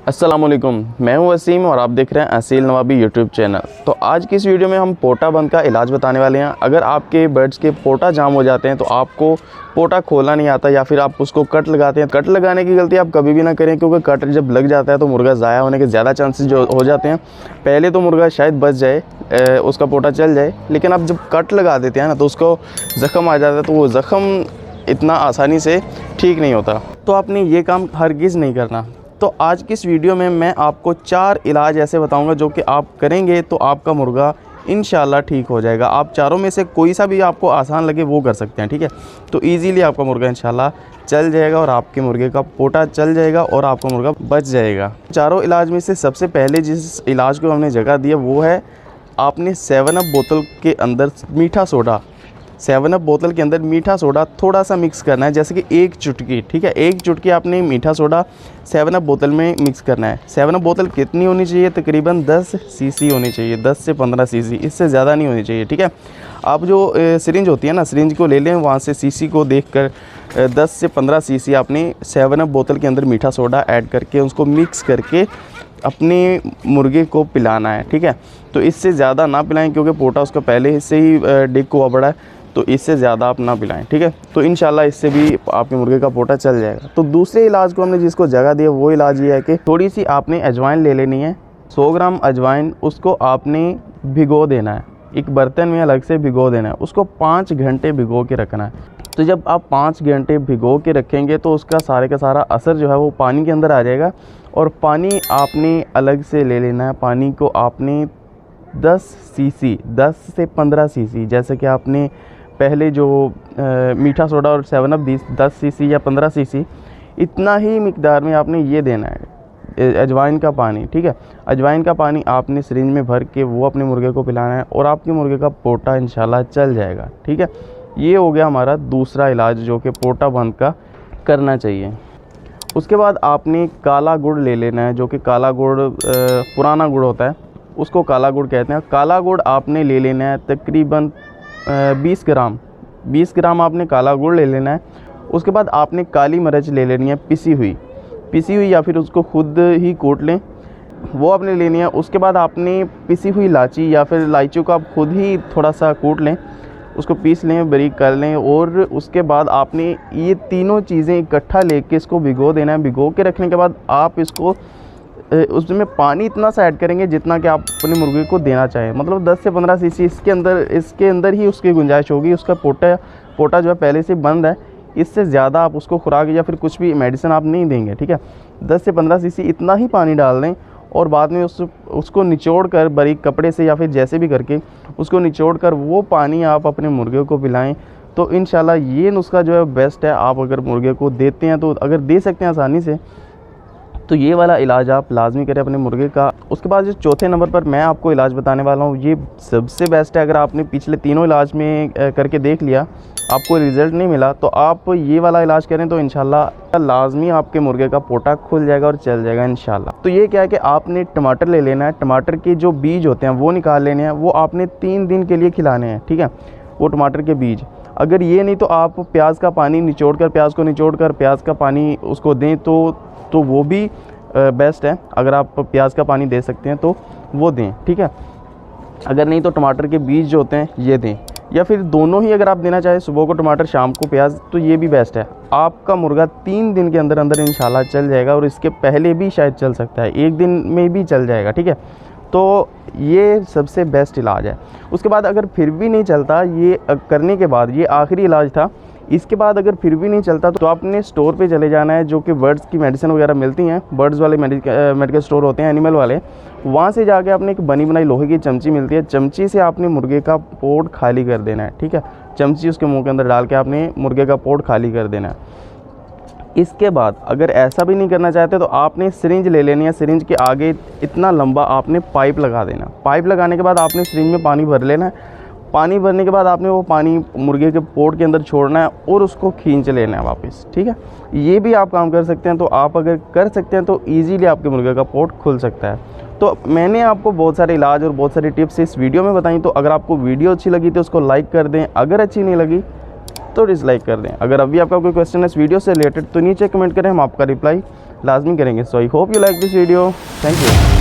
अस्सलामुअलैकुम, मैं हूं वसीम और आप देख रहे हैं असील नवाबी यूट्यूब चैनल। तो आज की इस वीडियो में हम पोटा बंद का इलाज बताने वाले हैं। अगर आपके बर्ड्स के पोटा जाम हो जाते हैं तो आपको पोटा खोलना नहीं आता या फिर आप उसको कट लगाते हैं। कट लगाने की गलती आप कभी भी ना करें, क्योंकि कट जब लग जाता है तो मुर्गा ज़ाया होने के ज़्यादा चांसेस जो हो जाते हैं। पहले तो मुर्गा शायद बच जाए, उसका पोटा चल जाए, लेकिन आप जब कट लगा देते हैं ना तो उसको ज़ख़म आ जाता है, तो वो ज़ख़म इतना आसानी से ठीक नहीं होता। तो आपने ये काम हरगिज़ नहीं करना। तो आज की इस वीडियो में मैं आपको 4 इलाज ऐसे बताऊंगा जो कि आप करेंगे तो आपका मुर्गा इंशाल्लाह ठीक हो जाएगा। आप चारों में से कोई सा भी आपको आसान लगे वो कर सकते हैं, ठीक है। तो इजीली आपका मुर्गा इंशाल्लाह चल जाएगा और आपके मुर्गे का पोटा चल जाएगा और आपका मुर्गा बच जाएगा। चारों इलाज में से सबसे पहले जिस इलाज को हमने जगह दी है वो है, आपने 7 अप बोतल के अंदर मीठा सोडा, 7 अप बोतल के अंदर मीठा सोडा थोड़ा सा मिक्स करना है, जैसे कि 1 चुटकी, ठीक है। 1 चुटकी आपने मीठा सोडा 7 अप बोतल में मिक्स करना है। 7 अप बोतल कितनी होनी चाहिए? तकरीबन 10 सीसी होनी चाहिए, 10 से 15 सीसी, इससे ज़्यादा नहीं होनी चाहिए, ठीक है। आप जो सिरिंज होती है ना, सिरिंज को ले लें, वहाँ से सीसी को देखकर 10 से 15 सीसी आपने 7 अप बोतल के अंदर मीठा सोडा ऐड करके उसको मिक्स करके अपने मुर्गे को पिलाना है, ठीक है। तो इससे ज़्यादा ना पिलाएं, क्योंकि पोटा उसका पहले से ही डिग हुआ पड़ा है, तो इससे ज़्यादा आप ना पिलाएं, ठीक है। तो इंशाल्लाह इससे भी आपके मुर्गे का पोटा चल जाएगा। तो दूसरे इलाज को हमने जिसको जगह दी है वो इलाज ये है कि थोड़ी सी आपने अजवाइन ले लेनी है, 100 ग्राम अजवाइन, उसको आपने भिगो देना है, एक बर्तन में अलग से भिगो देना है, उसको 5 घंटे भिगो के रखना है। तो जब आप 5 घंटे भिगो के रखेंगे तो उसका सारे का सारा असर जो है वो पानी के अंदर आ जाएगा। और पानी आपने अलग से ले लेना है। पानी को आपने 10 सीसी, 10 से 15 सीसी, जैसे कि आपने पहले जो मीठा सोडा और 7 अप 10 सीसी या 15 सीसी, इतना ही मिकदार में आपने ये देना है अजवाइन का पानी, ठीक है। अजवाइन का पानी आपने सिरिंज में भर के वो अपने मुर्गे को पिलाना है और आपके मुर्गे का पोटा इंशाल्लाह चल जाएगा, ठीक है। ये हो गया हमारा दूसरा इलाज जो कि पोटा बंद का करना चाहिए। उसके बाद आपने काला गुड़ ले लेना है, जो कि काला गुड़ पुराना गुड़ होता है, उसको काला गुड़ कहते हैं। काला गुड़ आपने ले लेना है तकरीबन 20 ग्राम आपने काला गुड़ ले लेना है। उसके बाद आपने काली मिर्च ले लेनी है पिसी हुई, या फिर उसको खुद ही कूट लें, वो आपने लेनी है। उसके बाद आपने पिसी हुई इलायची या फिर इलायची को आप खुद ही थोड़ा सा कूट लें, उसको पीस लें, बारीक कर लें। और उसके बाद आपने ये तीनों चीज़ें इकट्ठा लेके इसको भिगो देना है। भिगो के रखने के बाद आप इसको उसमें पानी इतना सा ऐड करेंगे जितना कि आप अपने मुर्गे को देना चाहें, मतलब 10 से 15 सीसी इसके अंदर ही उसकी गुंजाइश होगी। उसका पोटा जो है पहले से बंद है, इससे ज़्यादा आप उसको खुराक या फिर कुछ भी मेडिसिन आप नहीं देंगे, ठीक है। 10 से 15 सीसी इतना ही पानी डाल दें और बाद में उसको निचोड़ कर बारीक कपड़े से या फिर जैसे भी करके उसको निचोड़ कर वो पानी आप अपने मुर्गे को पिलाएं। तो इंशाल्लाह ये नुस्खा जो है बेस्ट है। आप अगर मुर्गे को देते हैं, तो अगर दे सकते हैं आसानी से, तो ये वाला इलाज आप लाजमी करें अपने मुर्गे का। उसके बाद जो चौथे नंबर पर मैं आपको इलाज बताने वाला हूँ, ये सबसे बेस्ट है। अगर आपने पिछले तीनों इलाज में करके देख लिया, आपको रिज़ल्ट नहीं मिला, तो आप ये वाला इलाज करें तो इंशाल्लाह लाजमी आपके मुर्गे का पोटा खुल जाएगा और चल जाएगा इंशाल्लाह। तो ये क्या है कि आपने टमाटर ले लेना है, टमाटर के जो बीज होते हैं वो निकाल लेने हैं, वो आपने 3 दिन के लिए खिलाने हैं, ठीक है, वो टमाटर के बीज। अगर ये नहीं तो आप प्याज का पानी प्याज का पानी उसको दें तो वो भी बेस्ट है। अगर आप प्याज का पानी दे सकते हैं तो वो दें, ठीक है। अगर नहीं तो टमाटर के बीज जो होते हैं ये दें, या फिर दोनों ही अगर आप देना चाहें, सुबह को टमाटर शाम को प्याज, तो ये भी बेस्ट है। आपका मुर्गा 3 दिन के अंदर अंदर इंशाल्लाह चल जाएगा और इसके पहले भी शायद चल सकता है, 1 दिन में भी चल जाएगा, ठीक है। तो ये सबसे बेस्ट इलाज है। उसके बाद अगर फिर भी नहीं चलता, ये करने के बाद, ये आखिरी इलाज था, इसके बाद अगर फिर भी नहीं चलता तो आपने स्टोर पे चले जाना है, जो कि बर्ड्स की मेडिसिन वगैरह मिलती हैं, बर्ड्स वाले मेडिकल स्टोर होते हैं, एनिमल वाले। वहाँ से जाके आपने एक बनी बनाई लोहे की चमची मिलती है, चमची से आपने मुर्गे का पोट खाली कर देना है, ठीक है। चमची उसके मुंह के अंदर डाल के आपने मुर्गे का पोट खाली कर देना है। इसके बाद अगर ऐसा भी नहीं करना चाहते तो आपने सिरिंज ले लेनी है, सिरिंज के आगे इतना लंबा आपने पाइप लगा देना। पाइप लगाने के बाद आपने सिरिंज में पानी भर लेना है। पानी भरने के बाद आपने वो पानी मुर्गे के पोट के अंदर छोड़ना है और उसको खींच लेना है वापस, ठीक है। ये भी आप काम कर सकते हैं। तो आप अगर कर सकते हैं तो ईजीली आपके मुर्गे का पोट खुल सकता है। तो मैंने आपको बहुत सारे इलाज और बहुत सारी टिप्स इस वीडियो में बताई। तो अगर आपको वीडियो अच्छी लगी तो उसको लाइक कर दें, अगर अच्छी नहीं लगी तो डिसलाइक कर दें। अगर अभी आपका कोई क्वेश्चन है इस वीडियो से रिलेटेड तो नीचे कमेंट करें, हम आपका रिप्लाई लाजमी करेंगे। So I hope you like this video. Thank you.